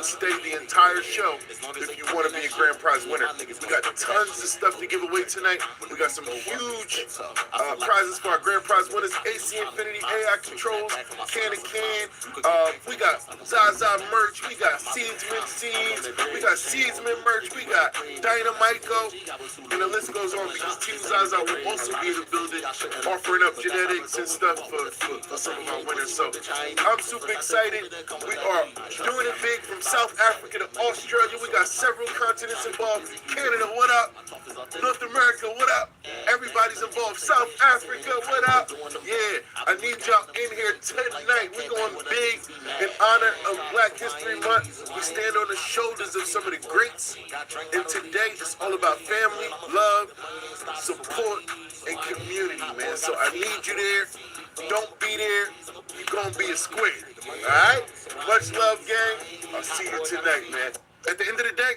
stay the entire show if you want to be a grand prize winner. We got tons of stuff to give away tonight. We got some huge prizes for our grand prize winners. AC Infinity AI controls, can to can. We got Zaza merch. We got Seedsman Seeds. We got Seedsman merch. We got Dynamiko. And the list goes on because Team Zaza will also be in the building offering up genetics and stuff for some of our winners. So I'm super excited. We are doing it big from South Africa to Australia. We got several continents involved. Canada, what up? North America, what up? Everybody's involved. South Africa, what up? Yeah, I need y'all in here tonight. We're going big in honor of Black History Month. We stand on the shoulders of some of the greats. And today it's all about family, love, support, and community, man. So I need you there. Don't be there. You're going to be a square. All right? Much love, gang. I'll see you tonight, man. At the end of the day,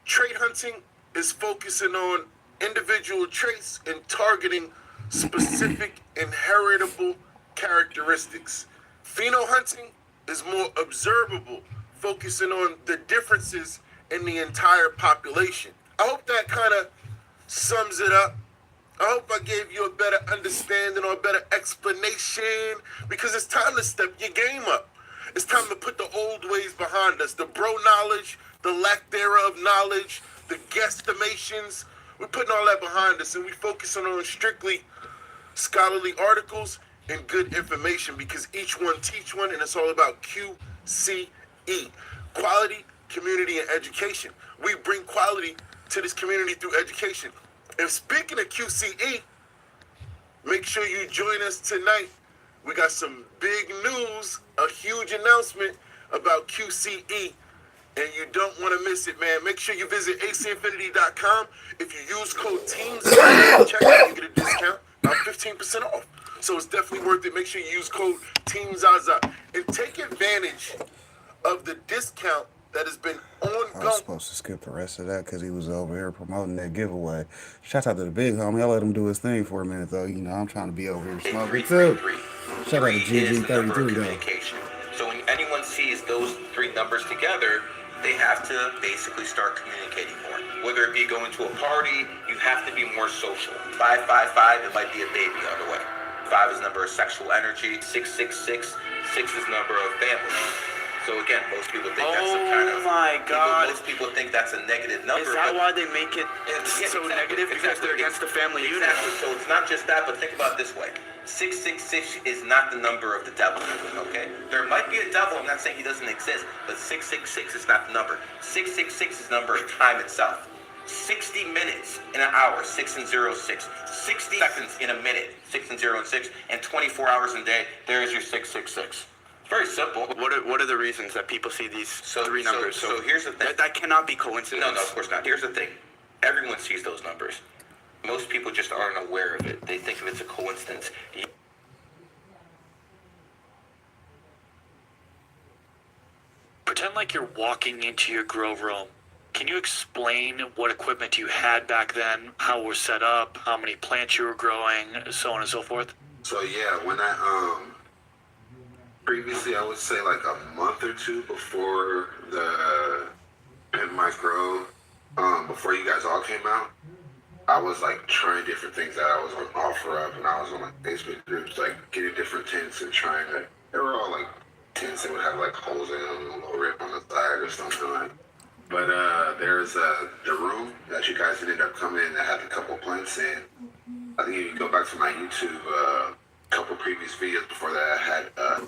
trait hunting is focusing on individual traits and targeting specific inheritable characteristics. Pheno hunting is more observable, focusing on the differences in the entire population. I hope that kind of sums it up. I hope I gave you a better understanding or a better explanation, because it's time to step your game up. It's time to put the old ways behind us, the bro knowledge, the lack thereof knowledge, the guesstimations. We're putting all that behind us, and we're focusing on strictly scholarly articles and good information, because each one teach one, and it's all about QCE, quality, community, and education. We bring quality to this community through education. And speaking of QCE, make sure you join us tonight. We got some big news, a huge announcement about QCE, and you don't want to miss it, man. Make sure you visit acinfinity.com. If you use code TEAMS, check out, you get a discount, about 15% off. So it's definitely worth it. Make sure you use code TEAMSZAZA and take advantage of the discount that has been ongoing. I was supposed to skip the rest of that because he was over here promoting that giveaway. Shout out to the big homie. I let him do his thing for a minute, though. You know, I'm trying to be over here smoking, too. Shout out to GG33, though. So when anyone sees those three numbers together, they have to basically start communicating more. Whether it be going to a party, you have to be more social. 555, it might be a baby on the way. 5 is number of sexual energy. 666, 6 is number of family. So again, most people think that's some kind of... Oh my God. Most people think that's a negative number. Is that why they make it so negative? Because they're against the family unit. Exactly. So it's not just that, but think about it this way. 666 is not the number of the devil, okay? There might be a devil, I'm not saying he doesn't exist, but 666 is not the number. 666 is the number of time itself. 60 minutes in an hour, 6 and 0, 6. 60 seconds in a minute, 6 and 0 and 6. And 24 hours in a day, there's your 666. Very simple. What are the reasons that people see these three numbers? So here's the thing. That cannot be coincidence. No, of course not. Here's the thing. Everyone sees those numbers. Most people just aren't aware of it. They think of it as a coincidence. Pretend like you're walking into your grow room. Can you explain what equipment you had back then, how it was set up, how many plants you were growing, so on and so forth? So yeah, when I previously, I would say like a month or two before the Pin Micro, before you guys all came out, I was like trying different things that I was on OfferUp, and I was on like Facebook groups, like getting different tints and trying to. They were all like tints that would have like holes in them, a little rip on the side or something like. But there's the room that you guys ended up coming in that had a couple plants in. I think if you go back to my YouTube. Couple previous videos before that, I had a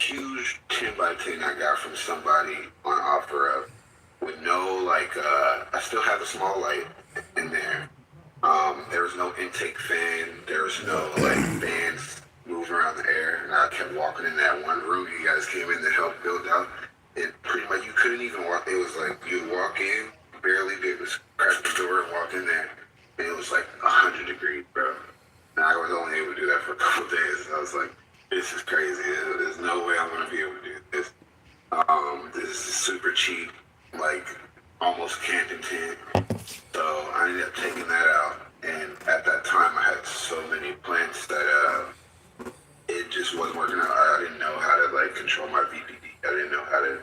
huge 10 by 10 I got from somebody on OfferUp with no like I still have a small light in there. There was no intake fan, there was no like fans moving around the air, and I kept walking in that one room you guys came in to help build out, and pretty much you couldn't even walk. It was like you walk in, barely be able to crack the door and walk in there, and it was like 100 degrees, bro. And I was only able to do that for a couple of days. And I was like, this is crazy. There's no way I'm going to be able to do this. This is super cheap, like almost camping tent. So I ended up taking that out. And at that time, I had so many plants that it just wasn't working out. I didn't know how to like control my VPD. I didn't know how to